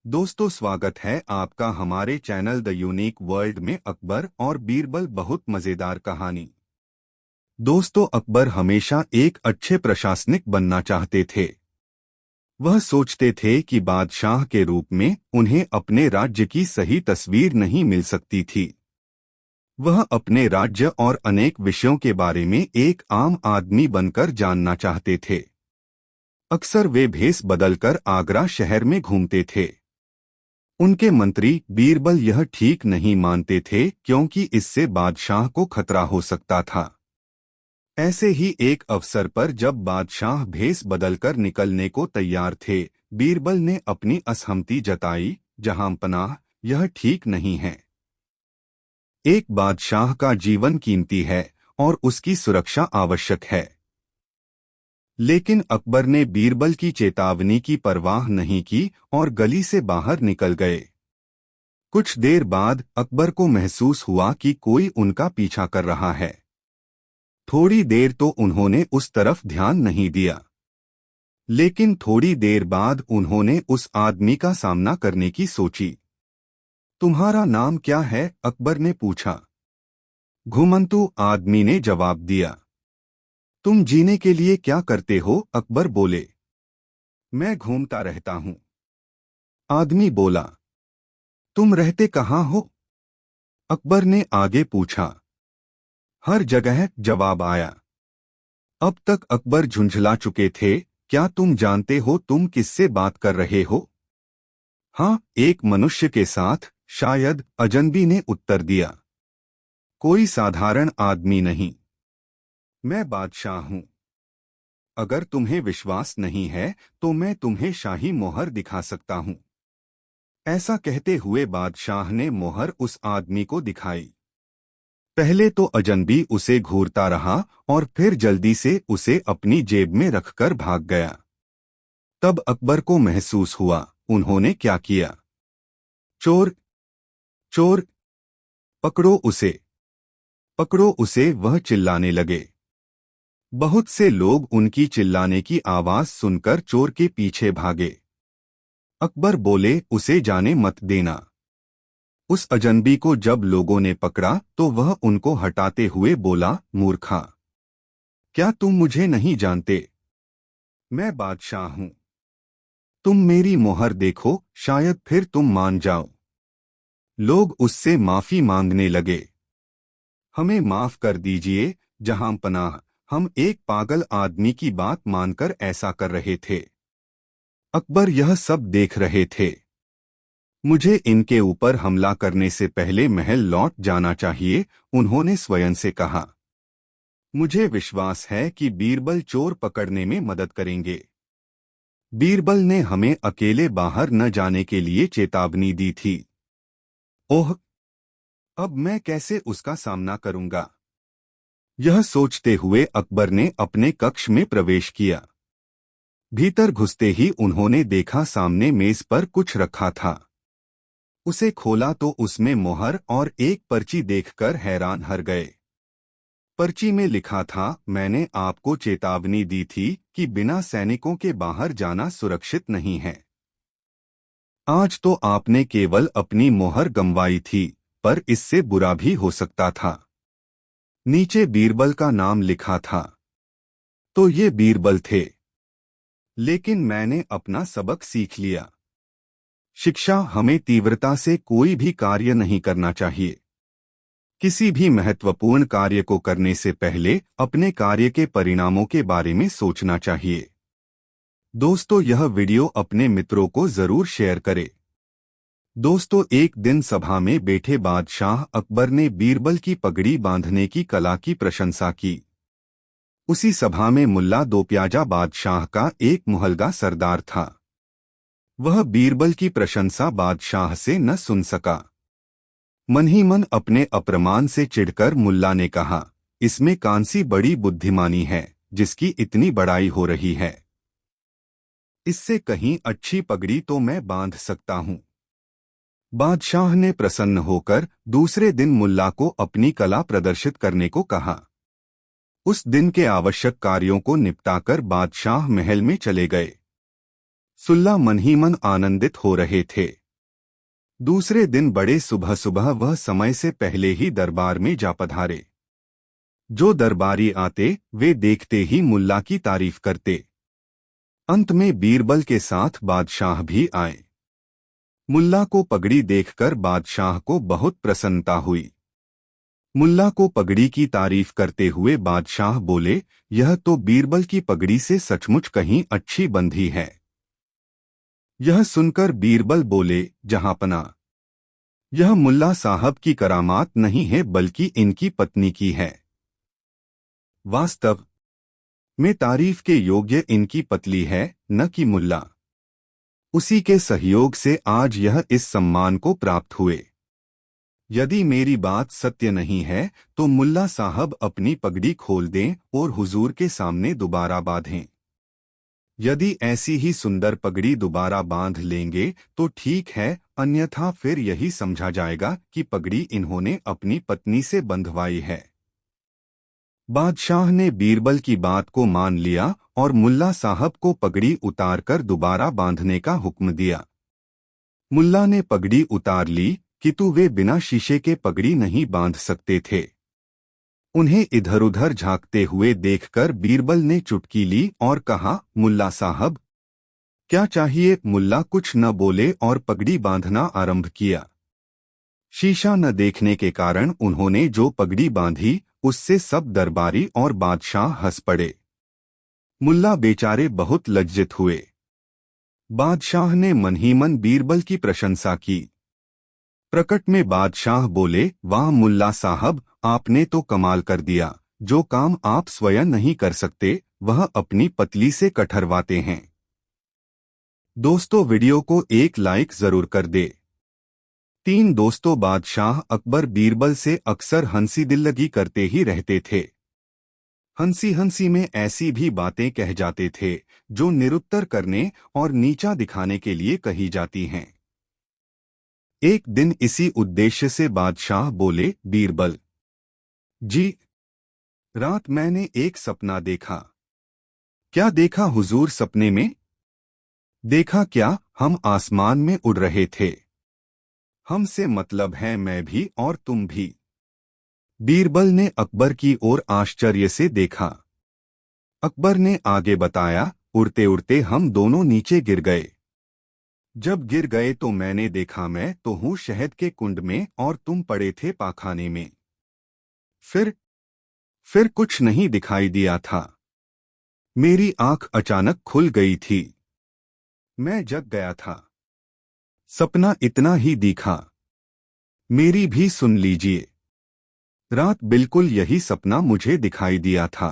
दोस्तों, स्वागत है आपका हमारे चैनल द यूनिक वर्ल्ड में। अकबर और बीरबल बहुत मजेदार कहानी। दोस्तों, अकबर हमेशा एक अच्छे प्रशासनिक बनना चाहते थे। वह सोचते थे कि बादशाह के रूप में उन्हें अपने राज्य की सही तस्वीर नहीं मिल सकती थी। वह अपने राज्य और अनेक विषयों के बारे में एक आम आदमी बनकर जानना चाहते थे। अक्सर वे भेष बदलकर आगरा शहर में घूमते थे। उनके मंत्री बीरबल यह ठीक नहीं मानते थे, क्योंकि इससे बादशाह को खतरा हो सकता था। ऐसे ही एक अवसर पर जब बादशाह भेष बदलकर निकलने को तैयार थे, बीरबल ने अपनी असहमति जताई। जहांपनाह, यह ठीक नहीं है। एक बादशाह का जीवन कीमती है और उसकी सुरक्षा आवश्यक है। लेकिन अकबर ने बीरबल की चेतावनी की परवाह नहीं की और गली से बाहर निकल गए। कुछ देर बाद अकबर को महसूस हुआ कि कोई उनका पीछा कर रहा है। थोड़ी देर तो उन्होंने उस तरफ ध्यान नहीं दिया, लेकिन थोड़ी देर बाद उन्होंने उस आदमी का सामना करने की सोची। तुम्हारा नाम क्या है? अकबर ने पूछा। घुमंतु, आदमी ने जवाब दिया। तुम जीने के लिए क्या करते हो? अकबर बोले। मैं घूमता रहता हूं। आदमी बोला। तुम रहते कहाँ हो? अकबर ने आगे पूछा। हर जगह, जवाब आया। अब तक अकबर झुंझला चुके थे। क्या तुम जानते हो तुम किससे बात कर रहे हो? हाँ, एक मनुष्य के साथ, शायद, अजनबी ने उत्तर दिया। कोई साधारण आदमी नहीं। मैं बादशाह हूं। अगर तुम्हें विश्वास नहीं है तो मैं तुम्हें शाही मोहर दिखा सकता हूं। ऐसा कहते हुए बादशाह ने मोहर उस आदमी को दिखाई। पहले तो अजनबी उसे घूरता रहा और फिर जल्दी से उसे अपनी जेब में रखकर भाग गया। तब अकबर को महसूस हुआ, उन्होंने क्या किया। चोर, चोर, पकड़ो उसे, पकड़ो उसे, वह चिल्लाने लगे। बहुत से लोग उनकी चिल्लाने की आवाज सुनकर चोर के पीछे भागे। अकबर बोले, उसे जाने मत देना। उस अजनबी को जब लोगों ने पकड़ा तो वह उनको हटाते हुए बोला, मूर्खा, क्या तुम मुझे नहीं जानते? मैं बादशाह हूं। तुम मेरी मोहर देखो, शायद फिर तुम मान जाओ। लोग उससे माफी मांगने लगे। हमें माफ कर दीजिए जहांपनाह, हम एक पागल आदमी की बात मानकर ऐसा कर रहे थे। अकबर यह सब देख रहे थे। मुझे इनके ऊपर हमला करने से पहले महल लौट जाना चाहिए, उन्होंने स्वयं से कहा। मुझे विश्वास है कि बीरबल चोर पकड़ने में मदद करेंगे। बीरबल ने हमें अकेले बाहर न जाने के लिए चेतावनी दी थी। ओह, अब मैं कैसे उसका सामना करूंगा? यह सोचते हुए अकबर ने अपने कक्ष में प्रवेश किया। भीतर घुसते ही उन्होंने देखा सामने मेज पर कुछ रखा था। उसे खोला तो उसमें मोहर और एक पर्ची देखकर हैरान हर गए। पर्ची में लिखा था, मैंने आपको चेतावनी दी थी कि बिना सैनिकों के बाहर जाना सुरक्षित नहीं है। आज तो आपने केवल अपनी मोहर गंवाई थी, पर इससे बुरा भी हो सकता था। नीचे बीरबल का नाम लिखा था। तो ये बीरबल थे। लेकिन मैंने अपना सबक सीख लिया। शिक्षा हमें तीव्रता से कोई भी कार्य नहीं करना चाहिए। किसी भी महत्वपूर्ण कार्य को करने से पहले अपने कार्य के परिणामों के बारे में सोचना चाहिए। दोस्तों, यह वीडियो अपने मित्रों को जरूर शेयर करें। दोस्तों, एक दिन सभा में बैठे बादशाह अकबर ने बीरबल की पगड़ी बांधने की कला की प्रशंसा की। उसी सभा में मुल्ला दोप्याजा बादशाह का एक मुहल्गा सरदार था। वह बीरबल की प्रशंसा बादशाह से न सुन सका। मन ही मन अपने अप्रमाण से चिढ़कर मुल्ला ने कहा, इसमें कौन सी बड़ी बुद्धिमानी है जिसकी इतनी बड़ाई हो रही है? इससे कहीं अच्छी पगड़ी तो मैं बांध सकता हूँ। बादशाह ने प्रसन्न होकर दूसरे दिन मुल्ला को अपनी कला प्रदर्शित करने को कहा। उस दिन के आवश्यक कार्यों को निपटाकर बादशाह महल में चले गए। सुल्ला मन ही मन आनंदित हो रहे थे। दूसरे दिन बड़े सुबह सुबह वह समय से पहले ही दरबार में जा पधारे। जो दरबारी आते वे देखते ही मुल्ला की तारीफ करते। अंत में बीरबल के साथ बादशाह भी आए। मुल्ला को पगड़ी देखकर बादशाह को बहुत प्रसन्नता हुई। मुल्ला को पगड़ी की तारीफ करते हुए बादशाह बोले, यह तो बीरबल की पगड़ी से सचमुच कहीं अच्छी बंधी है। यह सुनकर बीरबल बोले, जहांपना, यह मुल्ला साहब की करामात नहीं है बल्कि इनकी पत्नी की है। वास्तव में तारीफ के योग्य इनकी पतली है, न कि मुल्ला। उसी के सहयोग से आज यह इस सम्मान को प्राप्त हुए। यदि मेरी बात सत्य नहीं है तो मुल्ला साहब अपनी पगड़ी खोल दें और हुजूर के सामने दोबारा बांधें। यदि ऐसी ही सुंदर पगड़ी दोबारा बांध लेंगे तो ठीक है, अन्यथा फिर यही समझा जाएगा कि पगड़ी इन्होंने अपनी पत्नी से बंधवाई है। बादशाह ने बीरबल की बात को मान लिया और मुल्ला साहब को पगड़ी उतारकर दोबारा बांधने का हुक्म दिया। मुल्ला ने पगड़ी उतार ली, किंतु वे बिना शीशे के पगड़ी नहीं बांध सकते थे। उन्हें इधर-उधर झांकते हुए देखकर बीरबल ने चुटकी ली और कहा, मुल्ला साहब, क्या चाहिए? मुल्ला कुछ न बोले और पगड़ी बांधना आरंभ किया। शीशा न देखने के कारण उन्होंने जो पगड़ी बांधी उससे सब दरबारी और बादशाह हंस पड़े। मुल्ला बेचारे बहुत लज्जित हुए। बादशाह ने मन ही मन बीरबल की प्रशंसा की। प्रकट में बादशाह बोले, वाह मुल्ला साहब, आपने तो कमाल कर दिया। जो काम आप स्वयं नहीं कर सकते वह अपनी पतली से कठरवाते हैं। दोस्तों, वीडियो को एक लाइक जरूर कर दे। 3 दोस्तों बादशाह अकबर बीरबल से अक्सर हंसी दिल्लगी करते ही रहते थे। हंसी हंसी में ऐसी भी बातें कह जाते थे जो निरुत्तर करने और नीचा दिखाने के लिए कही जाती हैं। एक दिन इसी उद्देश्य से बादशाह बोले, बीरबल जी, रात मैंने एक सपना देखा। क्या देखा हुजूर? सपने में देखा क्या, हम आसमान में उड़ रहे थे। हमसे मतलब है मैं भी और तुम भी। बीरबल ने अकबर की ओर आश्चर्य से देखा। अकबर ने आगे बताया, उड़ते उड़ते हम दोनों नीचे गिर गए। जब गिर गए तो मैंने देखा मैं तो हूँ शहद के कुंड में और तुम पड़े थे पाखाने में। फिर कुछ नहीं दिखाई दिया था। मेरी आंख अचानक खुल गई थी। मैं जग गया था। सपना इतना ही दिखा। मेरी भी सुन लीजिए। रात बिल्कुल यही सपना मुझे दिखाई दिया था।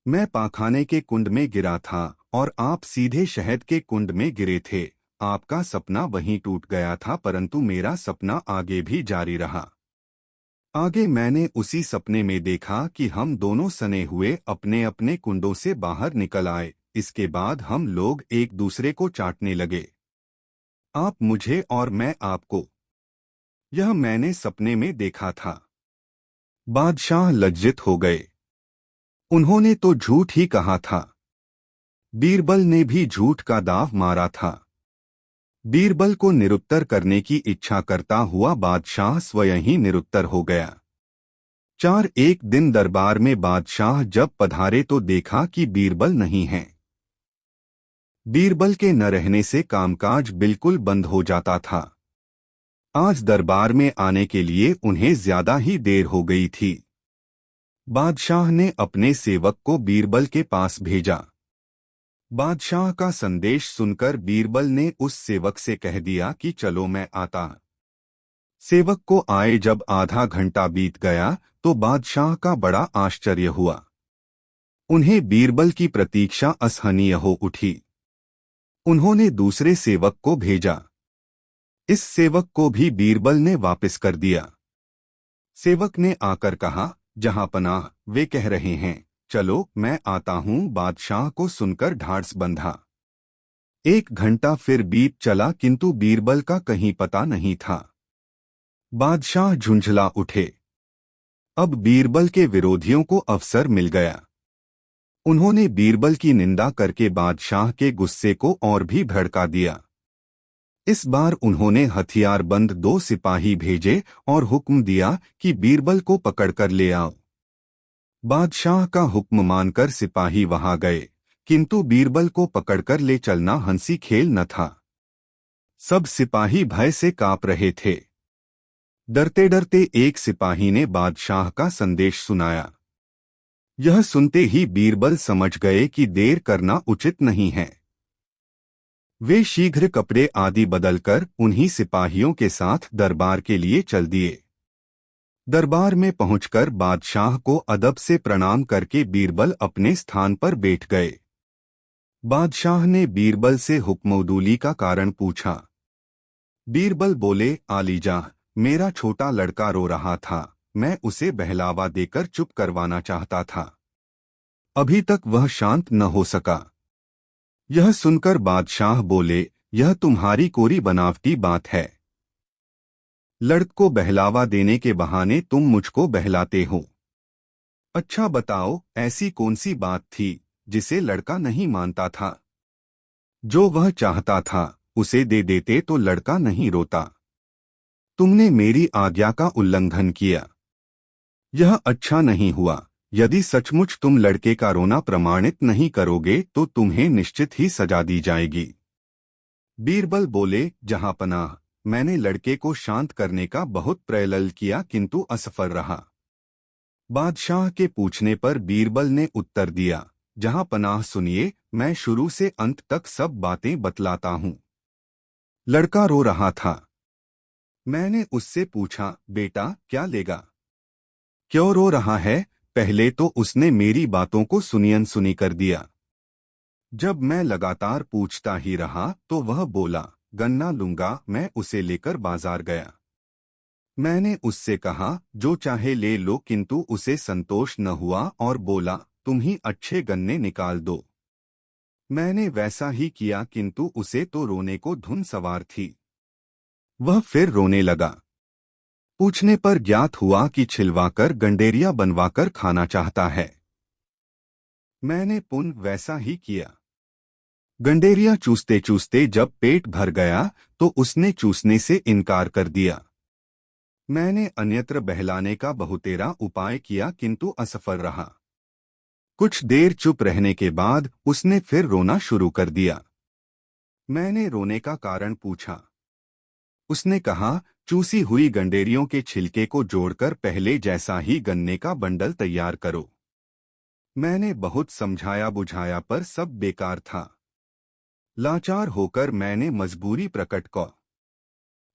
मैं पाखाने के कुंड में गिरा था और आप सीधे शहद के कुंड में गिरे थे। आपका सपना वहीं टूट गया था, परंतु मेरा सपना आगे भी जारी रहा। आगे मैंने उसी सपने में देखा कि हम दोनों सने हुए अपने अपने कुंडों से बाहर निकल आए। इसके बाद हम लोग एक दूसरे को चाटने लगे, आप मुझे और मैं आपको। यह मैंने सपने में देखा था। बादशाह लज्जित हो गए। उन्होंने तो झूठ ही कहा था। बीरबल ने भी झूठ का दाव मारा था। बीरबल को निरुत्तर करने की इच्छा करता हुआ बादशाह स्वयं ही निरुत्तर हो गया। एक दिन दरबार में बादशाह जब पधारे तो देखा कि बीरबल नहीं है। बीरबल के न रहने से कामकाज बिल्कुल बंद हो जाता था। आज दरबार में आने के लिए उन्हें ज्यादा ही देर हो गई थी। बादशाह ने अपने सेवक को बीरबल के पास भेजा। बादशाह का संदेश सुनकर बीरबल ने उस सेवक से कह दिया कि चलो मैं आता। सेवक को आए जब आधा घंटा बीत गया तो बादशाह का बड़ा आश्चर्य हुआ। उन्हें बीरबल की प्रतीक्षा असहनीय हो उठी। उन्होंने दूसरे सेवक को भेजा। इस सेवक को भी बीरबल ने वापस कर दिया। सेवक ने आकर कहा, जहांपनाह, वे कह रहे हैं, चलो मैं आता हूं। बादशाह को सुनकर ढाढ़स बंधा। 1 घंटा फिर बीत चला किंतु बीरबल का कहीं पता नहीं था। बादशाह झुंझला उठे। अब बीरबल के विरोधियों को अवसर मिल गया। उन्होंने बीरबल की निंदा करके बादशाह के गुस्से को और भी भड़का दिया। इस बार उन्होंने हथियारबंद 2 सिपाही भेजे और हुक्म दिया कि बीरबल को पकड़कर ले आओ। बादशाह का हुक्म मानकर सिपाही वहां गए, किंतु बीरबल को पकड़कर ले चलना हंसी खेल न था। सब सिपाही भय से कांप रहे थे। डरते डरते एक सिपाही ने बादशाह का संदेश सुनाया। यह सुनते ही बीरबल समझ गए कि देर करना उचित नहीं है। वे शीघ्र कपड़े आदि बदलकर उन्हीं सिपाहियों के साथ दरबार के लिए चल दिए। दरबार में पहुंचकर बादशाह को अदब से प्रणाम करके बीरबल अपने स्थान पर बैठ गए। बादशाह ने बीरबल से हुक्मउदूली का कारण पूछा। बीरबल बोले, आलीजाह, मेरा छोटा लड़का रो रहा था, मैं उसे बहलावा देकर चुप करवाना चाहता था। अभी तक वह शांत न हो सका। यह सुनकर बादशाह बोले, यह तुम्हारी कोरी बनावटी बात है। लड़क को बहलावा देने के बहाने तुम मुझको बहलाते हो। अच्छा बताओ, ऐसी कौन सी बात थी जिसे लड़का नहीं मानता था? जो वह चाहता था उसे दे देते तो लड़का नहीं रोता। तुमने मेरी आज्ञा का उल्लंघन किया। यह अच्छा नहीं हुआ। यदि सचमुच तुम लड़के का रोना प्रमाणित नहीं करोगे तो तुम्हें निश्चित ही सजा दी जाएगी। बीरबल बोले, जहांपनाह, मैंने लड़के को शांत करने का बहुत प्रयत्न किया किंतु असफल रहा। बादशाह के पूछने पर बीरबल ने उत्तर दिया, जहांपनाह सुनिए, मैं शुरू से अंत तक सब बातें बतलाता हूँ। लड़का रो रहा था। मैंने उससे पूछा, बेटा क्या लेगा? क्यों रो रहा है? पहले तो उसने मेरी बातों को सुनी सुनी कर दिया। जब मैं लगातार पूछता ही रहा तो वह बोला, गन्ना लूंगा। मैं उसे लेकर बाजार गया। मैंने उससे कहा, जो चाहे ले लो, किंतु उसे संतोष न हुआ और बोला, तुम ही अच्छे गन्ने निकाल दो। मैंने वैसा ही किया किंतु उसे तो रोने को धुन सवार थी। वह फिर रोने लगा। पूछने पर ज्ञात हुआ कि छिलवाकर गंडेरिया बनवाकर खाना चाहता है। मैंने पुनः वैसा ही किया। गंडेरिया चूसते चूसते जब पेट भर गया तो उसने चूसने से इनकार कर दिया। मैंने अन्यत्र बहलाने का बहुतेरा उपाय किया किंतु असफल रहा। कुछ देर चुप रहने के बाद उसने फिर रोना शुरू कर दिया। मैंने रोने का कारण पूछा। उसने कहा, चूसी हुई गंडेरियों के छिलके को जोड़कर पहले जैसा ही गन्ने का बंडल तैयार करो। मैंने बहुत समझाया बुझाया पर सब बेकार था। लाचार होकर मैंने मजबूरी प्रकट की।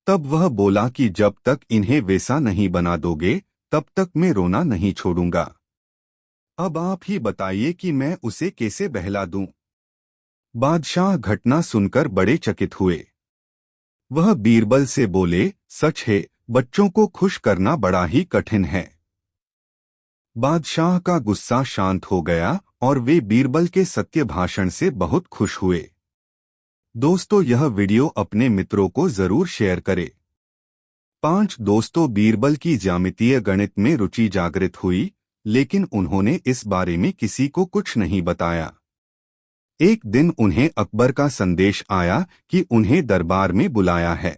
तब वह बोला कि जब तक इन्हें वैसा नहीं बना दोगे तब तक मैं रोना नहीं छोड़ूंगा। अब आप ही बताइए कि मैं उसे कैसे बहला दूं? बादशाह घटना सुनकर बड़े चकित हुए। वह बीरबल से बोले, सच है, बच्चों को खुश करना बड़ा ही कठिन है। बादशाह का गुस्सा शांत हो गया और वे बीरबल के सत्य भाषण से बहुत खुश हुए। दोस्तों, यह वीडियो अपने मित्रों को जरूर शेयर करें। 5 दोस्तों, बीरबल की ज्यामितीय गणित में रुचि जागृत हुई, लेकिन उन्होंने इस बारे में किसी को कुछ नहीं बताया। एक दिन उन्हें अकबर का संदेश आया कि उन्हें दरबार में बुलाया है।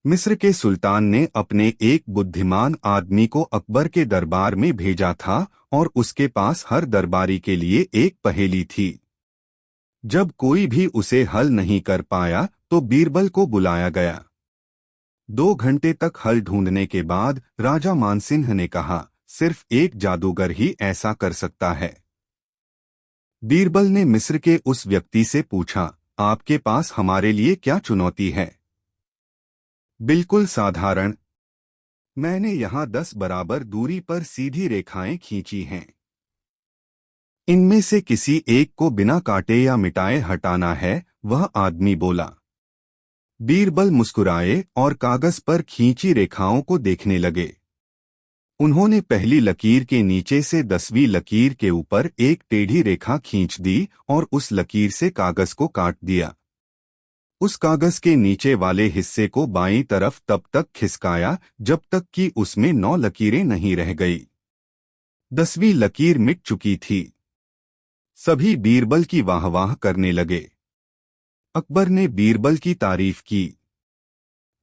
मिस्र के सुल्तान ने अपने एक बुद्धिमान आदमी को अकबर के दरबार में भेजा था और उसके पास हर दरबारी के लिए एक पहेली थी। जब कोई भी उसे हल नहीं कर पाया तो बीरबल को बुलाया गया। 2 घंटे तक हल ढूंढने के बाद राजा मानसिंह ने कहा, सिर्फ एक जादूगर ही ऐसा कर सकता है। बीरबल ने मिस्र के उस व्यक्ति से पूछा, आपके पास हमारे लिए क्या चुनौती है? बिल्कुल साधारण। मैंने यहाँ 10 बराबर दूरी पर सीधी रेखाएं खींची हैं। इनमें से किसी एक को बिना काटे या मिटाए हटाना है, वह आदमी बोला। बीरबल मुस्कुराए और कागज पर खींची रेखाओं को देखने लगे। उन्होंने पहली लकीर के नीचे से 10वीं लकीर के ऊपर एक टेढ़ी रेखा खींच दी और उस लकीर से कागज को काट दिया। उस कागज के नीचे वाले हिस्से को बाईं तरफ तब तक खिसकाया जब तक कि उसमें 9 लकीरें नहीं रह गई। 10वीं लकीर मिट चुकी थी। सभी बीरबल की वाहवाह करने लगे। अकबर ने बीरबल की तारीफ की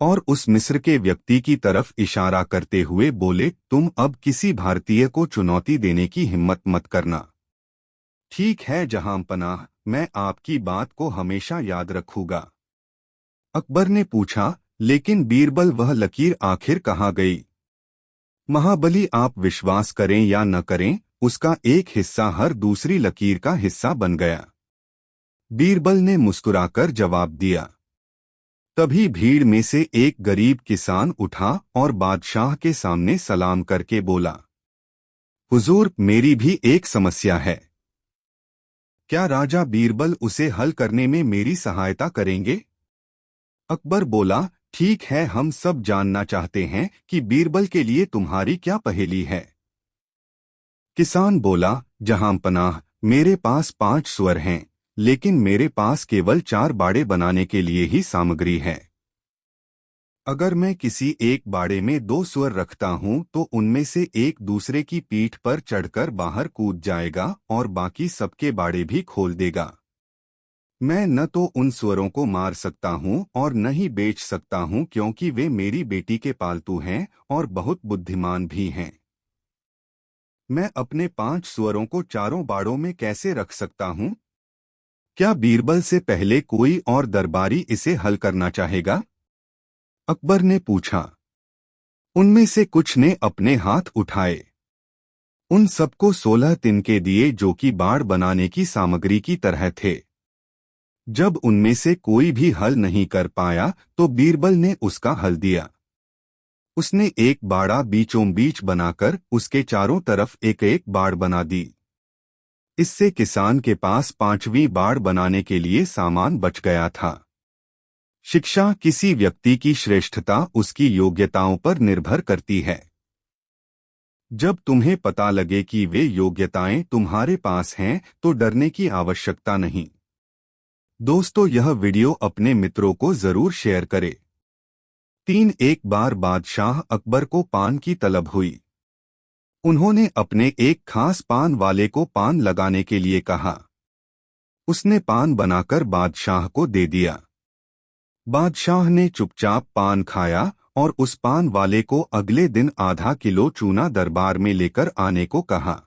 और उस मिस्र के व्यक्ति की तरफ इशारा करते हुए बोले, तुम अब किसी भारतीय को चुनौती देने की हिम्मत मत करना। ठीक है जहां पनाह, मैं आपकी बात को हमेशा याद रखूंगा। अकबर ने पूछा, लेकिन बीरबल वह लकीर आखिर कहाँ गई? महाबली, आप विश्वास करें या न करें, उसका एक हिस्सा हर दूसरी लकीर का हिस्सा बन गया। बीरबल ने मुस्कुराकर जवाब दिया। तभी भीड़ में से एक गरीब किसान उठा और बादशाह के सामने सलाम करके बोला, हुजूर, मेरी भी एक समस्या है। क्या राजा बीरबल उसे हल करने में मेरी सहायता करेंगे? अकबर बोला, ठीक है, हम सब जानना चाहते हैं कि बीरबल के लिए तुम्हारी क्या पहेली है। किसान बोला, जहां पनाह, मेरे पास 5 सुअर हैं, लेकिन मेरे पास केवल 4 बाड़े बनाने के लिए ही सामग्री है। अगर मैं किसी एक बाड़े में 2 सुअर रखता हूं तो उनमें से एक दूसरे की पीठ पर चढ़कर बाहर कूद जाएगा और बाकी सबके बाड़े भी खोल देगा। मैं न तो उन सुअरों को मार सकता हूं और न ही बेच सकता हूं, क्योंकि वे मेरी बेटी के पालतू हैं और बहुत बुद्धिमान भी हैं। मैं अपने 5 सुअरों को चारों बाड़ों में कैसे रख सकता हूं? क्या बीरबल से पहले कोई और दरबारी इसे हल करना चाहेगा? अकबर ने पूछा। उनमें से कुछ ने अपने हाथ उठाए। उन सबको 16 तिनके दिए जो कि बाड़ बनाने की सामग्री की तरह थे। जब उनमें से कोई भी हल नहीं कर पाया तो बीरबल ने उसका हल दिया। उसने एक बाड़ा बीचों बीच बनाकर उसके चारों तरफ एक एक बाड़ बना दी। इससे किसान के पास 5वीं बाड़ बनाने के लिए सामान बच गया था। शिक्षा किसी व्यक्ति की श्रेष्ठता उसकी योग्यताओं पर निर्भर करती है। जब तुम्हें पता लगे कि वे योग्यताएं तुम्हारे पास हैं तो डरने की आवश्यकता नहीं। दोस्तों, यह वीडियो अपने मित्रों को जरूर शेयर करें। एक बार बादशाह अकबर को पान की तलब हुई। उन्होंने अपने एक खास पान वाले को पान लगाने के लिए कहा। उसने पान बनाकर बादशाह को दे दिया। बादशाह ने चुपचाप पान खाया और उस पान वाले को अगले दिन आधा किलो चूना दरबार में लेकर आने को कहा।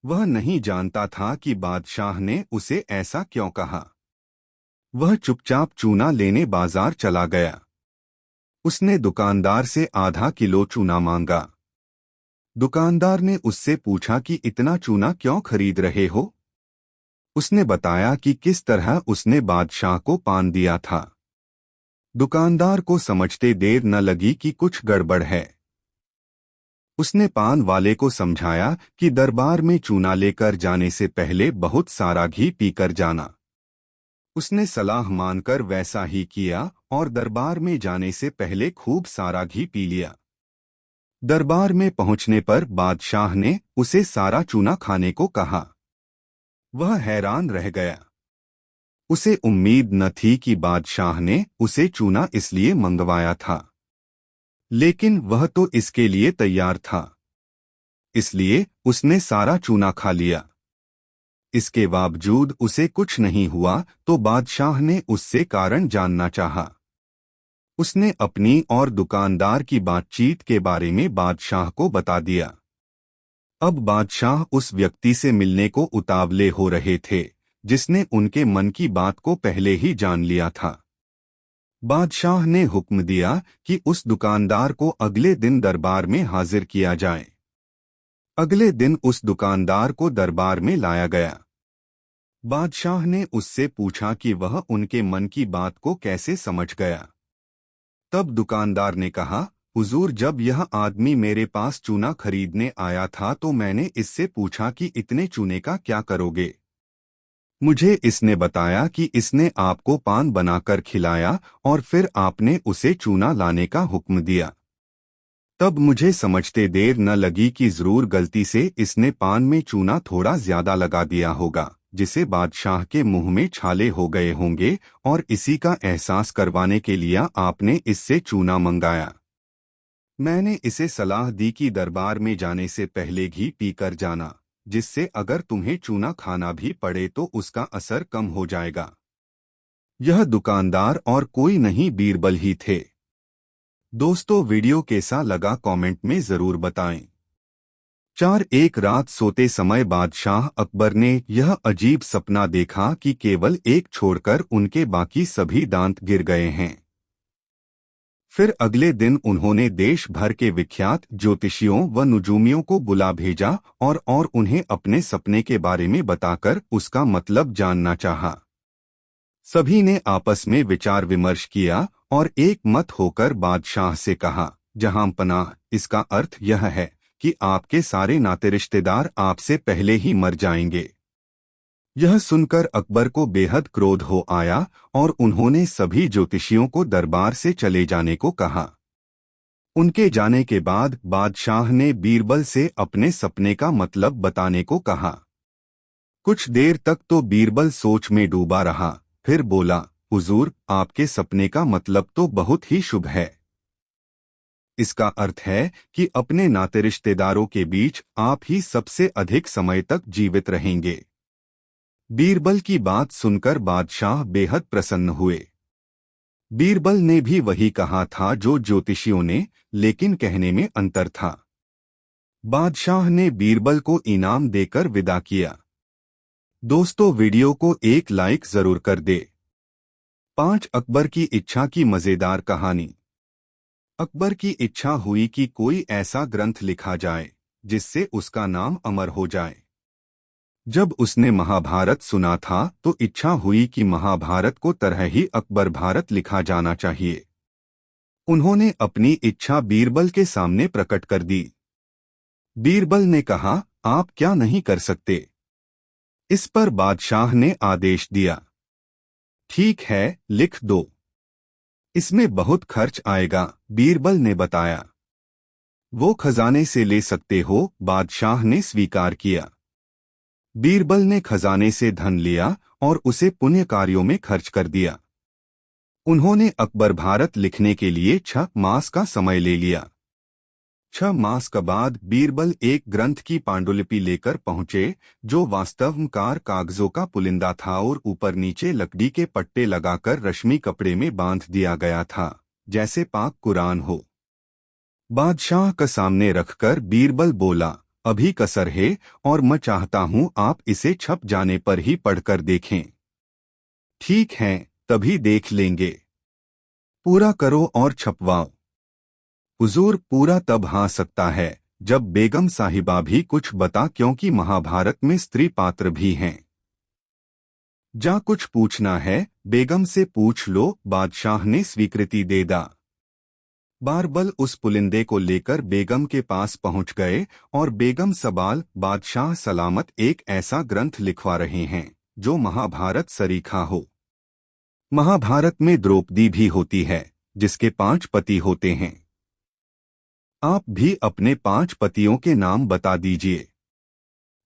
वह नहीं जानता था कि बादशाह ने उसे ऐसा क्यों कहा। वह चुपचाप चूना लेने बाजार चला गया। उसने दुकानदार से आधा किलो चूना मांगा। दुकानदार ने उससे पूछा कि इतना चूना क्यों खरीद रहे हो? उसने बताया कि किस तरह उसने बादशाह को पान दिया था। दुकानदार को समझते देर न लगी कि कुछ गड़बड़ है। उसने पान वाले को समझाया कि दरबार में चूना लेकर जाने से पहले बहुत सारा घी पीकर जाना। उसने सलाह मानकर वैसा ही किया और दरबार में जाने से पहले खूब सारा घी पी लिया। दरबार में पहुंचने पर बादशाह ने उसे सारा चूना खाने को कहा। वह हैरान रह गया। उसे उम्मीद न थी कि बादशाह ने उसे चूना इसलिए मंगवाया था, लेकिन वह तो इसके लिए तैयार था, इसलिए उसने सारा चूना खा लिया। इसके बावजूद उसे कुछ नहीं हुआ तो बादशाह ने उससे कारण जानना चाहा। उसने अपनी और दुकानदार की बातचीत के बारे में बादशाह को बता दिया। अब बादशाह उस व्यक्ति से मिलने को उतावले हो रहे थे जिसने उनके मन की बात को पहले ही जान लिया था। बादशाह ने हुक्म दिया कि उस दुकानदार को अगले दिन दरबार में हाजिर किया जाए। अगले दिन उस दुकानदार को दरबार में लाया गया। बादशाह ने उससे पूछा कि वह उनके मन की बात को कैसे समझ गया। तब दुकानदार ने कहा, हुजूर, जब यह आदमी मेरे पास चूना खरीदने आया था तो मैंने इससे पूछा कि इतने चूने का क्या करोगे। मुझे इसने बताया कि इसने आपको पान बनाकर खिलाया और फिर आपने उसे चूना लाने का हुक्म दिया। तब मुझे समझते देर न लगी कि जरूर गलती से इसने पान में चूना थोड़ा ज्यादा लगा दिया होगा, जिसे बादशाह के मुंह में छाले हो गए होंगे और इसी का एहसास करवाने के लिए आपने इससे चूना मंगाया। मैंने इसे सलाह दी कि दरबार में जाने से पहले घी पीकर जाना, जिससे अगर तुम्हें चूना खाना भी पड़े तो उसका असर कम हो जाएगा। यह दुकानदार और कोई नहीं बीरबल ही थे। दोस्तों, वीडियो कैसा लगा कमेंट में जरूर बताएं। एक रात सोते समय बादशाह अकबर ने यह अजीब सपना देखा कि केवल एक छोड़कर उनके बाकी सभी दांत गिर गए हैं। फिर अगले दिन उन्होंने देश भर के विख्यात ज्योतिषियों व नुजूमियों को बुला भेजा और उन्हें अपने सपने के बारे में बताकर उसका मतलब जानना चाहा। सभी ने आपस में विचार विमर्श किया और एक मत होकर बादशाह से कहा, जहांपनाह, इसका अर्थ यह है कि आपके सारे नाते रिश्तेदार आपसे पहले ही मर जाएंगे। यह सुनकर अकबर को बेहद क्रोध हो आया और उन्होंने सभी ज्योतिषियों को दरबार से चले जाने को कहा। उनके जाने के बाद बादशाह ने बीरबल से अपने सपने का मतलब बताने को कहा। कुछ देर तक तो बीरबल सोच में डूबा रहा, फिर बोला, हुजूर, आपके सपने का मतलब तो बहुत ही शुभ है। इसका अर्थ है कि अपने नाते रिश्तेदारों के बीच आप ही सबसे अधिक समय तक जीवित रहेंगे। बीरबल की बात सुनकर बादशाह बेहद प्रसन्न हुए। बीरबल ने भी वही कहा था जो ज्योतिषियों ने, लेकिन कहने में अंतर था। बादशाह ने बीरबल को इनाम देकर विदा किया। दोस्तों, वीडियो को एक लाइक जरूर कर दे। 5 अकबर की इच्छा की मजेदार कहानी। अकबर की इच्छा हुई कि कोई ऐसा ग्रंथ लिखा जाए जिससे उसका नाम अमर हो जाए। जब उसने महाभारत सुना था तो इच्छा हुई कि महाभारत को तरह ही अकबर भारत लिखा जाना चाहिए। उन्होंने अपनी इच्छा बीरबल के सामने प्रकट कर दी। बीरबल ने कहा, आप क्या नहीं कर सकते? इस पर बादशाह ने आदेश दिया, ठीक है, लिख दो। इसमें बहुत खर्च आएगा, बीरबल ने बताया। वो खजाने से ले सकते हो, बादशाह ने स्वीकार किया। बीरबल ने खजाने से धन लिया और उसे पुण्य कार्यों में खर्च कर दिया। उन्होंने अकबर भारत लिखने के लिए 6 मास का समय ले लिया। 6 मास के बाद बीरबल एक ग्रंथ की पांडुलिपि लेकर पहुंचे, जो वास्तवकार कागजों का पुलिंदा था और ऊपर नीचे लकड़ी के पट्टे लगाकर रश्मि कपड़े में बांध दिया गया था, जैसे पाक कुरान हो। बादशाह का सामने रखकर बीरबल बोला, अभी कसर है और मैं चाहता हूं आप इसे छप जाने पर ही पढ़कर देखें। ठीक है, तभी देख लेंगे। पूरा करो और छपवाओ। हुजूर, पूरा तब हाँ सकता है जब बेगम साहिबा भी कुछ बता, क्योंकि महाभारत में स्त्री पात्र भी हैं। जा कुछ पूछना है बेगम से पूछ लो, बादशाह ने स्वीकृति दे दा। बीरबल उस पुलिंदे को लेकर बेगम के पास पहुंच गए और बेगम सवाल, बादशाह सलामत एक ऐसा ग्रंथ लिखवा रहे हैं जो महाभारत सरीखा हो। महाभारत में द्रौपदी भी होती है जिसके 5 पति होते हैं। आप भी अपने 5 पतियों के नाम बता दीजिए।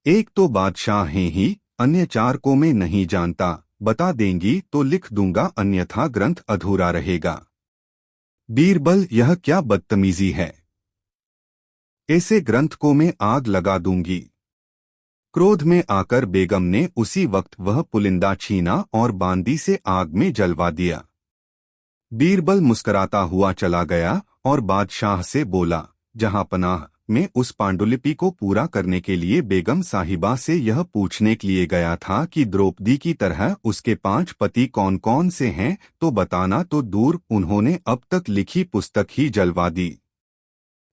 एक तो बादशाह हैं ही, अन्य 4 को मैं नहीं जानता, बता देंगी तो लिख दूंगा, अन्यथा ग्रंथ अधूरा रहेगा। बीरबल, यह क्या बदतमीजी है? ऐसे ग्रंथ को मैं आग लगा दूंगी। क्रोध में आकर बेगम ने उसी वक्त वह पुलिंदा छीना और बांदी से आग में जलवा दिया। बीरबल मुस्कुराता हुआ चला गया और बादशाह से बोला, जहांपनाह, मैं उस पांडुलिपि को पूरा करने के लिए बेगम साहिबा से यह पूछने के लिए गया था कि द्रौपदी की तरह उसके 5 पति कौन कौन से हैं, तो बताना तो दूर, उन्होंने अब तक लिखी पुस्तक ही जलवा दी।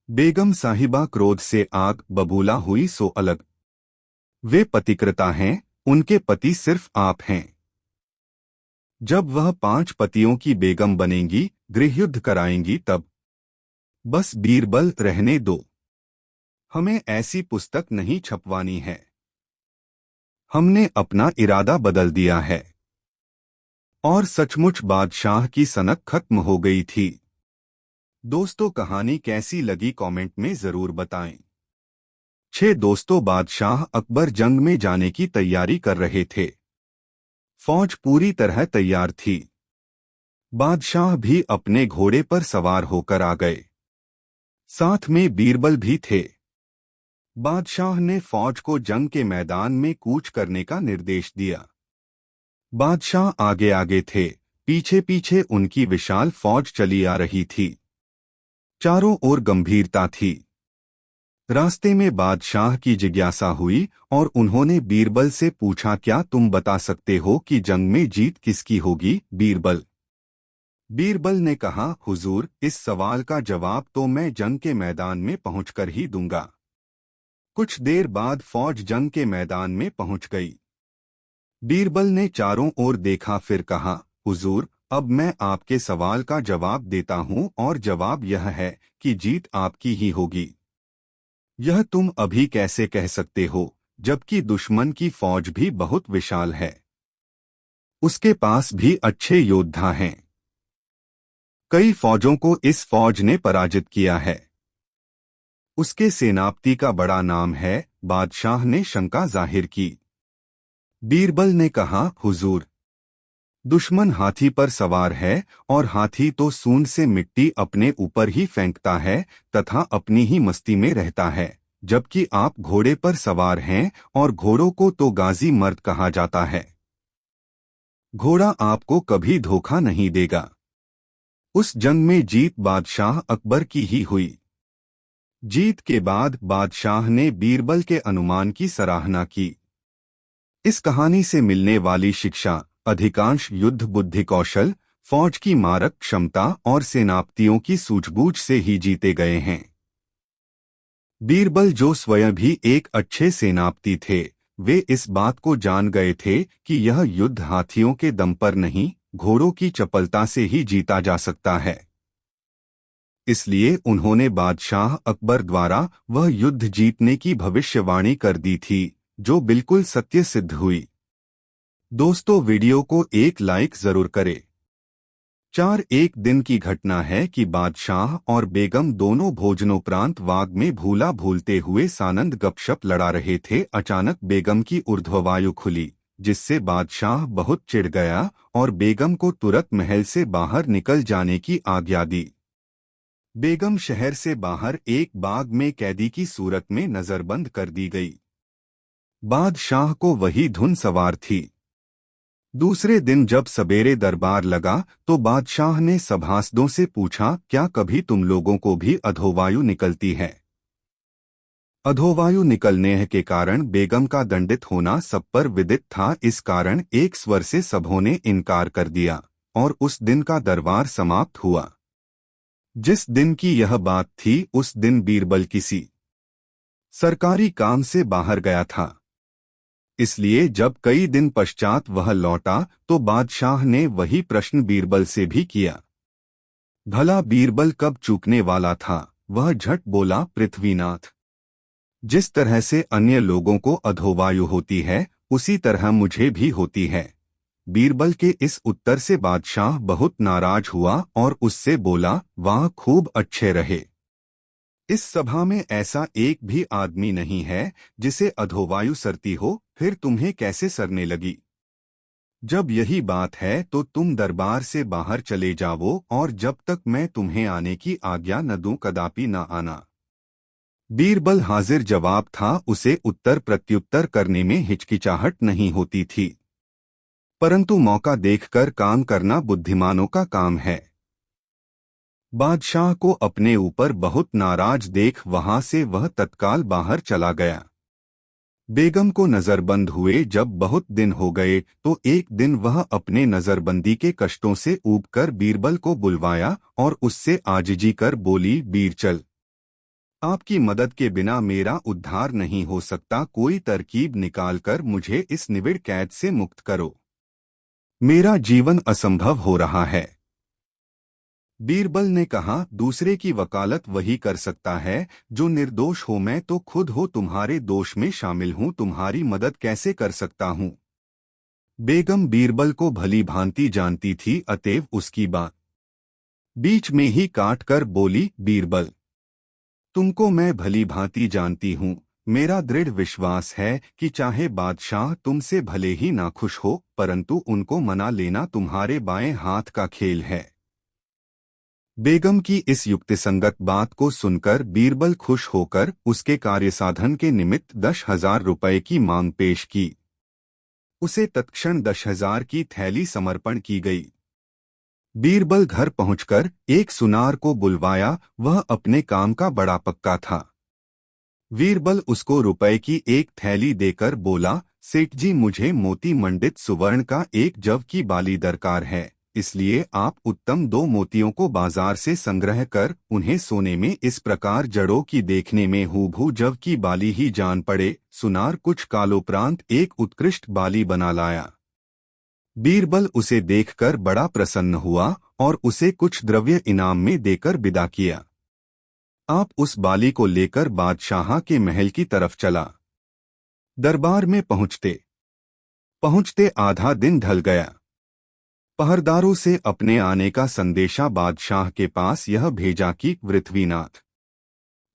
बेगम साहिबा क्रोध से आग बबूला हुई सो अलग। वे पतिव्रता हैं, उनके पति सिर्फ आप हैं। जब वह 5 पतियों की बेगम बनेंगी, गृहयुद्ध कराएंगी तब। बस बीरबल, रहने दो। हमें ऐसी पुस्तक नहीं छपवानी है। हमने अपना इरादा बदल दिया है। और सचमुच बादशाह की सनक खत्म हो गई थी। दोस्तों, कहानी कैसी लगी कमेंट में जरूर बताएं। 6 दोस्तों, बादशाह अकबर जंग में जाने की तैयारी कर रहे थे। फौज पूरी तरह तैयार थी। बादशाह भी अपने घोड़े पर सवार होकर आ गए। साथ में बीरबल भी थे। बादशाह ने फौज को जंग के मैदान में कूच करने का निर्देश दिया। बादशाह आगे आगे थे, पीछे पीछे उनकी विशाल फौज चली आ रही थी। चारों ओर गंभीरता थी। रास्ते में बादशाह की जिज्ञासा हुई और उन्होंने बीरबल से पूछा, क्या तुम बता सकते हो कि जंग में जीत किसकी होगी? बीरबल ने कहा, हुजूर, इस सवाल का जवाब तो मैं जंग के मैदान में पहुंचकर ही दूंगा। कुछ देर बाद फौज जंग के मैदान में पहुंच गई। बीरबल ने चारों ओर देखा, फिर कहा, हुजूर, अब मैं आपके सवाल का जवाब देता हूं और जवाब यह है कि जीत आपकी ही होगी। यह तुम अभी कैसे कह सकते हो, जबकि दुश्मन की फौज भी बहुत विशाल है। उसके पास भी अच्छे योद्धा हैं। कई फौजों को इस फौज ने पराजित किया है। उसके सेनापति का बड़ा नाम है। बादशाह ने शंका जाहिर की। बीरबल ने कहा, हुजूर, दुश्मन हाथी पर सवार है और हाथी तो सूंड से मिट्टी अपने ऊपर ही फेंकता है तथा अपनी ही मस्ती में रहता है, जबकि आप घोड़े पर सवार हैं और घोड़ों को तो गाजी मर्द कहा जाता है। घोड़ा आपको कभी धोखा नहीं देगा। उस जंग में जीत बादशाह अकबर की ही हुई। जीत के बाद बादशाह ने बीरबल के अनुमान की सराहना की। इस कहानी से मिलने वाली शिक्षा, अधिकांश युद्ध बुद्धि कौशल, फौज की मारक क्षमता और सेनापतियों की सूझबूझ से ही जीते गए हैं। बीरबल, जो स्वयं भी एक अच्छे सेनापति थे, वे इस बात को जान गए थे कि यह युद्ध हाथियों के दम पर नहीं, घोड़ों की चपलता से ही जीता जा सकता है। इसलिए उन्होंने बादशाह अकबर द्वारा वह युद्ध जीतने की भविष्यवाणी कर दी थी, जो बिल्कुल सत्य सिद्ध हुई। दोस्तों, वीडियो को एक लाइक जरूर करें। एक दिन की घटना है कि बादशाह और बेगम दोनों भोजनोपरांत बाग में भूला भूलते हुए सानंद गपशप लड़ा रहे थे। अचानक बेगम की ऊर्ध्ववायु खुली, जिससे बादशाह बहुत चिढ़ गया और बेगम को तुरंत महल से बाहर निकल जाने की आज्ञा दी। बेगम शहर से बाहर एक बाग में कैदी की सूरत में नजरबंद कर दी गई। बादशाह को वही धुन सवार थी। दूसरे दिन जब सवेरे दरबार लगा तो बादशाह ने सभासदों से पूछा, क्या कभी तुम लोगों को भी अधोवायु निकलती है? अधोवायु निकलने के कारण बेगम का दंडित होना सब पर विदित था। इस कारण एक स्वर से सबों ने इनकार कर दिया और उस दिन का दरबार समाप्त हुआ। जिस दिन की यह बात थी, उस दिन बीरबल किसी सरकारी काम से बाहर गया था। इसलिए जब कई दिन पश्चात वह लौटा तो बादशाह ने वही प्रश्न बीरबल से भी किया। भला बीरबल कब चूकने वाला था? वह झट बोला, पृथ्वीनाथ, जिस तरह से अन्य लोगों को अधोवायु होती है, उसी तरह मुझे भी होती है। बीरबल के इस उत्तर से बादशाह बहुत नाराज हुआ और उससे बोला, वाह, खूब अच्छे रहे। इस सभा में ऐसा एक भी आदमी नहीं है जिसे अधोवायु सरती हो, फिर तुम्हें कैसे सरने लगी? जब यही बात है तो तुम दरबार से बाहर चले जाओ और जब तक मैं तुम्हें आने की आज्ञा न दूं कदापि न आना। बीरबल हाजिर जवाब था, उसे उत्तर प्रत्युत्तर करने में हिचकिचाहट नहीं होती थी, परंतु मौका देखकर काम करना बुद्धिमानों का काम है। बादशाह को अपने ऊपर बहुत नाराज देख वहां से वह तत्काल बाहर चला गया। बेगम को नजरबंद हुए जब बहुत दिन हो गए तो एक दिन वह अपने नजरबंदी के कष्टों से ऊबकर बीरबल को बुलवाया और उससे आजिजी कर बोली, बीरचल, आपकी मदद के बिना मेरा उद्धार नहीं हो सकता। कोई तरकीब निकालकर मुझे इस निविड़ कैद से मुक्त करो। मेरा जीवन असंभव हो रहा है। बीरबल ने कहा, दूसरे की वकालत वही कर सकता है जो निर्दोष हो। मैं तो खुद हो तुम्हारे दोष में शामिल हूं, तुम्हारी मदद कैसे कर सकता हूं? बेगम बीरबल को भली भांति जानती थी, अतएव उसकी बात बीच में ही काट कर बोली, बीरबल, तुमको मैं भली भांति जानती हूं। मेरा दृढ़ विश्वास है कि चाहे बादशाह तुमसे भले ही नाखुश हो, परंतु उनको मना लेना तुम्हारे बाएं हाथ का खेल है। बेगम की इस युक्तिसंगत बात को सुनकर बीरबल खुश होकर उसके कार्यसाधन के निमित्त 10,000 रुपये की मांग पेश की। उसे तत्क्षण 10,000 की थैली समर्पण की गई। बीरबल घर पहुंचकर एक सुनार को बुलवाया। वह अपने काम का बड़ा पक्का था। बीरबल उसको रुपए की एक थैली देकर बोला, सेठ जी, मुझे मोती मंडित सुवर्ण का एक जव की बाली दरकार है, इसलिए आप उत्तम 2 मोतियों को बाजार से संग्रह कर उन्हें सोने में इस प्रकार जड़ो कि देखने में हूबहू जव की बाली ही जान पड़े। सुनार कुछ कालोपरांत एक उत्कृष्ट बाली बना लाया। बीरबल उसे देखकर बड़ा प्रसन्न हुआ और उसे कुछ द्रव्य इनाम में देकर विदा किया। आप उस बाली को लेकर बादशाह के महल की तरफ चला। दरबार में पहुंचते पहुंचते आधा दिन ढल गया। पहरदारों से अपने आने का संदेशा बादशाह के पास यह भेजा कि पृथ्वीनाथ,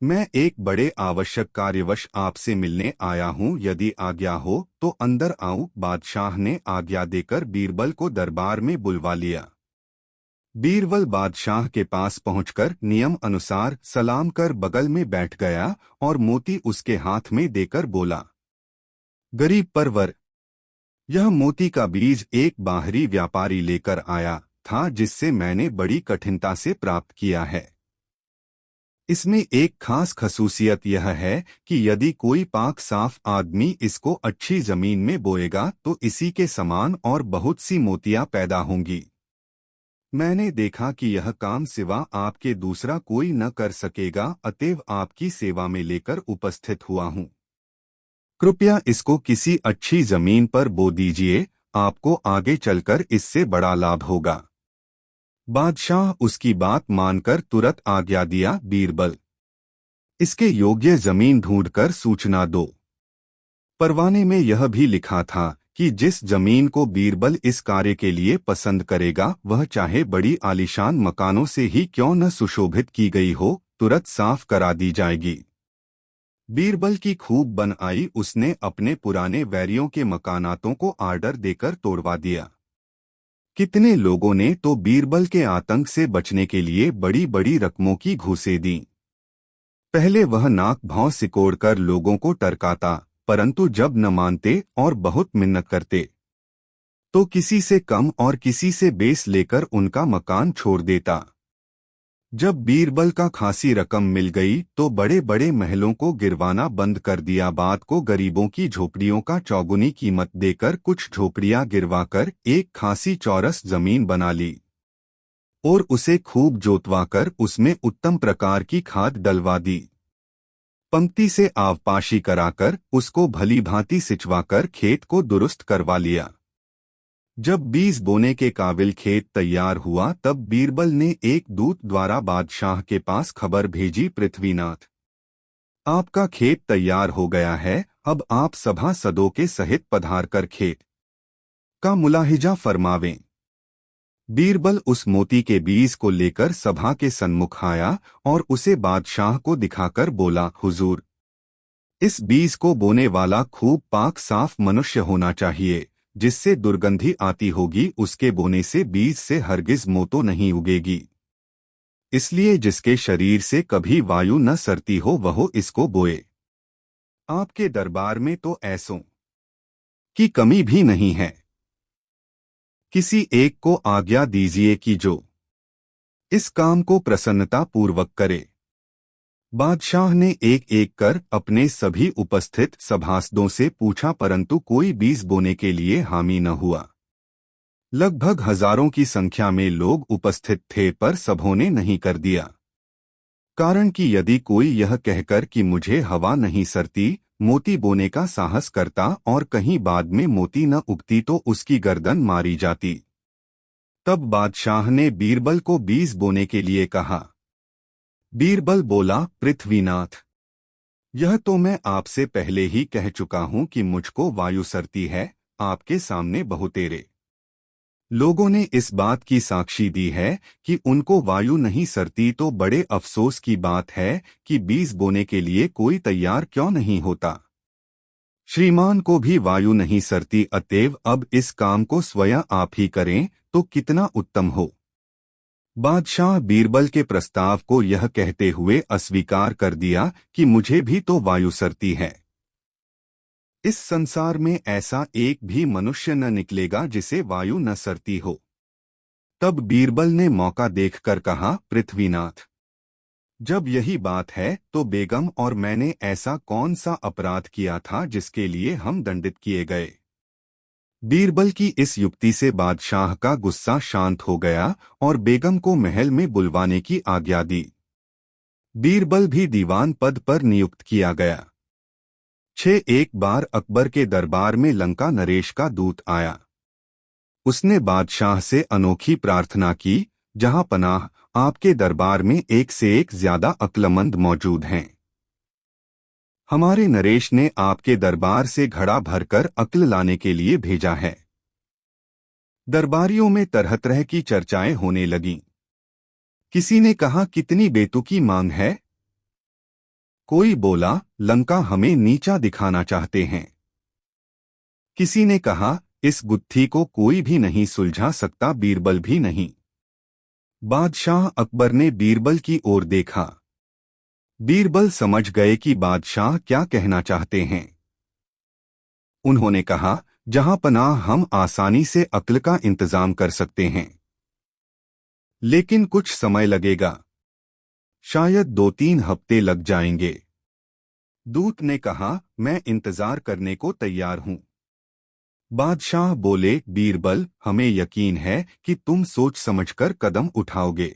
मैं एक बड़े आवश्यक कार्यवश आपसे मिलने आया हूं, यदि आज्ञा हो तो अंदर आऊं। बादशाह ने आज्ञा देकर बीरबल को दरबार में बुलवा लिया। बीरबल बादशाह के पास पहुंचकर नियम अनुसार सलाम कर बगल में बैठ गया और मोती उसके हाथ में देकर बोला, गरीब परवर, यह मोती का बीज एक बाहरी व्यापारी लेकर आया था, जिससे मैंने बड़ी कठिनता से प्राप्त किया है। इसमें एक खास खसूसियत यह है कि यदि कोई पाक साफ आदमी इसको अच्छी जमीन में बोएगा तो इसी के समान और बहुत सी मोतियां पैदा होंगी। मैंने देखा कि यह काम सिवा आपके दूसरा कोई न कर सकेगा, अतएव आपकी सेवा में लेकर उपस्थित हुआ हूँ। कृपया इसको किसी अच्छी जमीन पर बो दीजिए, आपको आगे चलकर इससे बड़ा लाभ होगा। बादशाह उसकी बात मानकर तुरंत आज्ञा दिया, बीरबल, इसके योग्य जमीन ढूंढकर सूचना दो। परवाने में यह भी लिखा था कि जिस जमीन को बीरबल इस कार्य के लिए पसंद करेगा, वह चाहे बड़ी आलीशान मकानों से ही क्यों न सुशोभित की गई हो, तुरंत साफ करा दी जाएगी। बीरबल की खूब बन आई। उसने अपने पुराने वैरियों के मकानातों को आर्डर देकर तोड़वा दिया। कितने लोगों ने तो बीरबल के आतंक से बचने के लिए बड़ी बड़ी रकमों की घूसें दी। पहले वह नाक भौं सिकोड़कर लोगों को टरकाता, परंतु जब न मानते और बहुत मिन्नत करते तो किसी से कम और किसी से बेस लेकर उनका मकान छोड़ देता। जब बीरबल का खासी रकम मिल गई तो बड़े बड़े महलों को गिरवाना बंद कर दिया। बाद को गरीबों की झोपड़ियों का चौगुनी कीमत देकर कुछ झोपड़ियां गिरवाकर एक खासी चौरस जमीन बना ली और उसे खूब जोतवाकर उसमें उत्तम प्रकार की खाद डलवा दी। पंक्ति से आवपाशी कराकर उसको भली भांति सिंचवाकर खेत को दुरुस्त करवा लिया। जब बीज बोने के काबिल खेत तैयार हुआ तब बीरबल ने एक दूत द्वारा बादशाह के पास खबर भेजी, पृथ्वीनाथ, आपका खेत तैयार हो गया है, अब आप सभासदों के सहित पधार कर खेत का मुलाहिजा फरमावें। बीरबल उस मोती के बीज को लेकर सभा के सन्मुख आया और उसे बादशाह को दिखाकर बोला, हुजूर, इस बीज को बोने वाला खूब पाक साफ मनुष्य होना चाहिए, जिससे दुर्गंधी आती होगी उसके बोने से बीज से हरगिज मोतो नहीं उगेगी। इसलिए जिसके शरीर से कभी वायु न सरती हो वह इसको बोए। आपके दरबार में तो ऐसों की कमी भी नहीं है। किसी एक को आज्ञा दीजिए कि जो इस काम को प्रसन्नता पूर्वक करे। बादशाह ने एक एक कर अपने सभी उपस्थित सभासदों से पूछा, परंतु कोई बीज बोने के लिए हामी न हुआ। लगभग हजारों की संख्या में लोग उपस्थित थे, पर सबों ने नहीं कर दिया। कारण कि यदि कोई यह कहकर कि मुझे हवा नहीं सरती, मोती बोने का साहस करता और कहीं बाद में मोती न उगती तो उसकी गर्दन मारी जाती। तब बादशाह ने बीरबल को बीज बोने के लिए कहा। बीरबल बोला, पृथ्वीनाथ, यह तो मैं आपसे पहले ही कह चुका हूं कि मुझको वायु सरती है। आपके सामने बहुतेरे लोगों ने इस बात की साक्षी दी है कि उनको वायु नहीं सरती, तो बड़े अफसोस की बात है कि बीज बोने के लिए कोई तैयार क्यों नहीं होता। श्रीमान को भी वायु नहीं सरती, अतएव अब इस काम को स्वयं आप ही करें तो कितना उत्तम हो। बादशाह बीरबल के प्रस्ताव को यह कहते हुए अस्वीकार कर दिया कि मुझे भी तो वायु सरती है। इस संसार में ऐसा एक भी मनुष्य न निकलेगा जिसे वायु न सरती हो। तब बीरबल ने मौका देखकर कहा, पृथ्वीनाथ, जब यही बात है तो बेगम और मैंने ऐसा कौन सा अपराध किया था जिसके लिए हम दंडित किए गए। बीरबल की इस युक्ति से बादशाह का गुस्सा शांत हो गया और बेगम को महल में बुलवाने की आज्ञा दी। बीरबल भी दीवान पद पर नियुक्त किया गया। एक बार अकबर के दरबार में लंका नरेश का दूत आया। उसने बादशाह से अनोखी प्रार्थना की, जहां पनाह, आपके दरबार में एक से एक ज्यादा अक्लमंद मौजूद हैं। हमारे नरेश ने आपके दरबार से घड़ा भरकर अक्ल लाने के लिए भेजा है। दरबारियों में तरह तरह की चर्चाएं होने लगीं। किसी ने कहा, कितनी बेतुकी मांग है। कोई बोला, लंका हमें नीचा दिखाना चाहते हैं। किसी ने कहा, इस गुत्थी को कोई भी नहीं सुलझा सकता, बीरबल भी नहीं। बादशाह अकबर ने बीरबल की ओर देखा। बीरबल समझ गए कि बादशाह क्या कहना चाहते हैं। उन्होंने कहा, जहां पनाह, हम आसानी से अक्ल का इंतजाम कर सकते हैं, लेकिन कुछ समय लगेगा। शायद 2-3 हफ्ते लग जाएंगे। दूत ने कहा, मैं इंतजार करने को तैयार हूं। बादशाह बोले, बीरबल, हमें यकीन है कि तुम सोच समझकर कदम उठाओगे।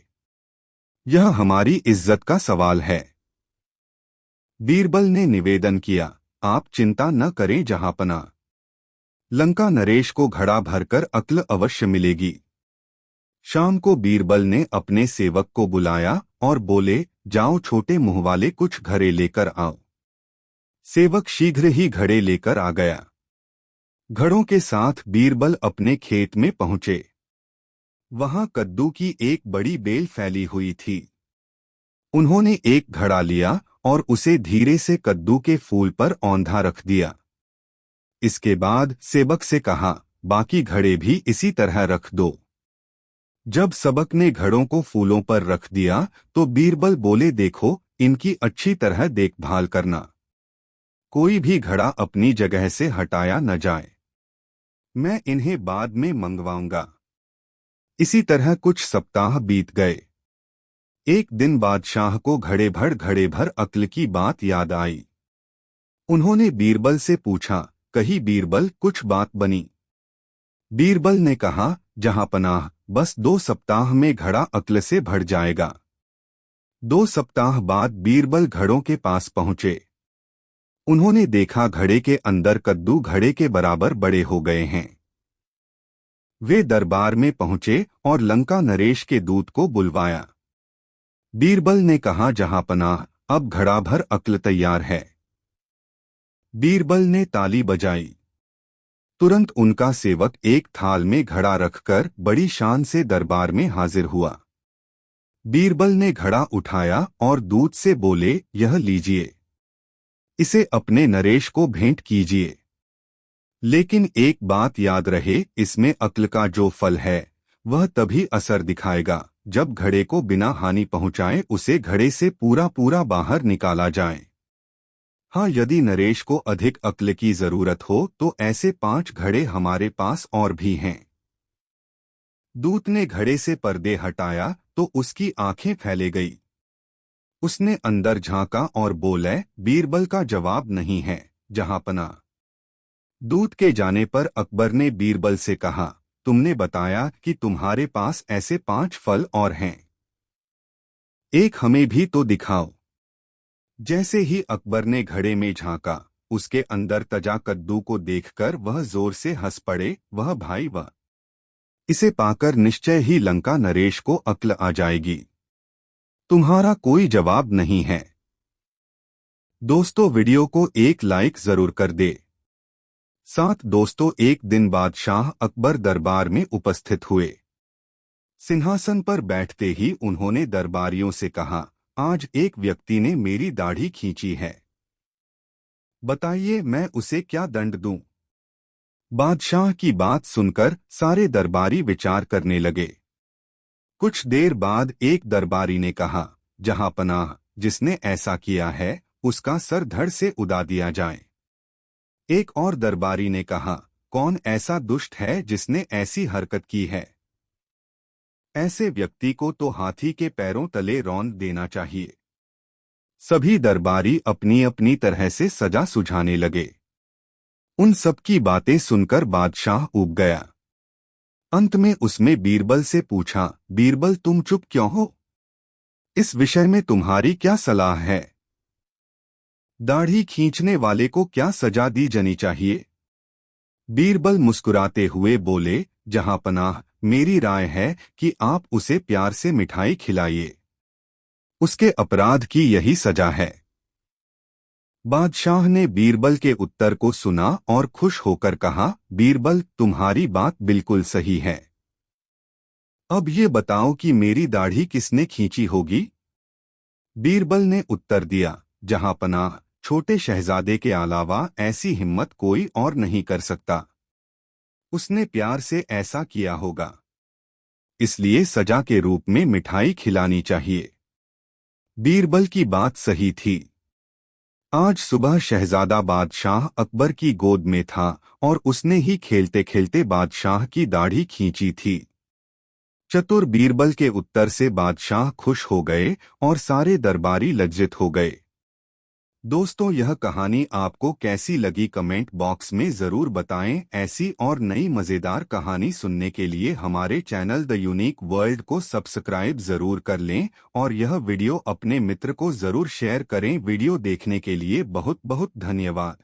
यह हमारी इज्जत का सवाल है। बीरबल ने निवेदन किया, आप चिंता न करें जहांपना। लंका नरेश को घड़ा भरकर अक्ल अवश्य मिलेगी। शाम को बीरबल ने अपने सेवक को बुलाया और बोले, जाओ छोटे मुंह वाले, कुछ घड़े लेकर आओ। सेवक शीघ्र ही घड़े लेकर आ गया। घड़ों के साथ बीरबल अपने खेत में पहुंचे। वहां कद्दू की एक बड़ी बेल फैली हुई थी। उन्होंने एक घड़ा लिया और उसे धीरे से कद्दू के फूल पर औंधा रख दिया। इसके बाद सेवक से कहा, बाकी घड़े भी इसी तरह रख दो। जब सबक ने घड़ों को फूलों पर रख दिया तो बीरबल बोले, देखो, इनकी अच्छी तरह देखभाल करना। कोई भी घड़ा अपनी जगह से हटाया न जाए। मैं इन्हें बाद में मंगवाऊंगा। इसी तरह कुछ सप्ताह बीत गए। एक दिन बादशाह को घड़े भर अक्ल की बात याद आई। उन्होंने बीरबल से पूछा, कही बीरबल, कुछ बात बनी। बीरबल ने कहा, जहांपनाह, बस 2 सप्ताह में घड़ा अक्ल से भर जाएगा। 2 सप्ताह बाद बीरबल घड़ों के पास पहुंचे। उन्होंने देखा घड़े के अंदर कद्दू घड़े के बराबर बड़े हो गए हैं। वे दरबार में पहुंचे और लंका नरेश के दूत को बुलवाया। बीरबल ने कहा, जहांपनाह, अब घड़ा भर अक्ल तैयार है। बीरबल ने ताली बजाई। तुरंत उनका सेवक एक थाल में घड़ा रखकर बड़ी शान से दरबार में हाजिर हुआ। बीरबल ने घड़ा उठाया और दूत से बोले, यह लीजिए, इसे अपने नरेश को भेंट कीजिए। लेकिन एक बात याद रहे, इसमें अक्ल का जो फल है वह तभी असर दिखाएगा जब घड़े को बिना हानि पहुंचाए उसे घड़े से पूरा बाहर निकाला जाए। हाँ, यदि नरेश को अधिक अक्ल की जरूरत हो तो ऐसे 5 घड़े हमारे पास और भी हैं। दूत ने घड़े से पर्दे हटाया तो उसकी आंखें फैले गई। उसने अंदर झांका और बोले, बीरबल का जवाब नहीं है, जहांपना। दूत के जाने पर अकबर ने बीरबल से कहा, तुमने बताया कि तुम्हारे पास ऐसे 5 फल और हैं। एक हमें भी तो दिखाओ। जैसे ही अकबर ने घड़े में झांका, उसके अंदर तजा कद्दू को देखकर वह जोर से हंस पड़े। वह भाई, वह इसे पाकर निश्चय ही लंका नरेश को अक्ल आ जाएगी। तुम्हारा कोई जवाब नहीं है। दोस्तों, वीडियो को एक लाइक जरूर कर दे। साथ दोस्तों, एक दिन बादशाह अकबर दरबार में उपस्थित हुए। सिंहासन पर बैठते ही उन्होंने दरबारियों से कहा, आज एक व्यक्ति ने मेरी दाढ़ी खींची है। बताइए, मैं उसे क्या दंड दूं? बादशाह की बात सुनकर सारे दरबारी विचार करने लगे। कुछ देर बाद एक दरबारी ने कहा, जहां पनाह, जिसने ऐसा किया है उसका सर धड़ से उड़ा दिया जाए। एक और दरबारी ने कहा, कौन ऐसा दुष्ट है जिसने ऐसी हरकत की है? ऐसे व्यक्ति को तो हाथी के पैरों तले रौंद देना चाहिए। सभी दरबारी अपनी अपनी तरह से सजा सुझाने लगे। उन सबकी बातें सुनकर बादशाह ऊब गया। अंत में उसने बीरबल से पूछा, बीरबल तुम चुप क्यों हो? इस विषय में तुम्हारी क्या सलाह है? दाढ़ी खींचने वाले को क्या सजा दी जानी चाहिए? बीरबल मुस्कुराते हुए बोले, जहां पनाह, मेरी राय है कि आप उसे प्यार से मिठाई खिलाइए। उसके अपराध की यही सजा है। बादशाह ने बीरबल के उत्तर को सुना और खुश होकर कहा, बीरबल तुम्हारी बात बिल्कुल सही है। अब ये बताओ कि मेरी दाढ़ी किसने खींची होगी? बीरबल ने उत्तर दिया, जहां पनाह, छोटे शहजादे के अलावा ऐसी हिम्मत कोई और नहीं कर सकता। उसने प्यार से ऐसा किया होगा, इसलिए सजा के रूप में मिठाई खिलानी चाहिए। बीरबल की बात सही थी। आज सुबह शहजादा बादशाह अकबर की गोद में था और उसने ही खेलते खेलते बादशाह की दाढ़ी खींची थी। चतुर बीरबल के उत्तर से बादशाह खुश हो गए और सारे दरबारी लज्जित हो गए। दोस्तों, यह कहानी आपको कैसी लगी कमेंट बॉक्स में ज़रूर बताएं। ऐसी और नई मज़ेदार कहानी सुनने के लिए हमारे चैनल द यूनिक वर्ल्ड को सब्सक्राइब ज़रूर कर लें और यह वीडियो अपने मित्र को ज़रूर शेयर करें। वीडियो देखने के लिए बहुत बहुत धन्यवाद।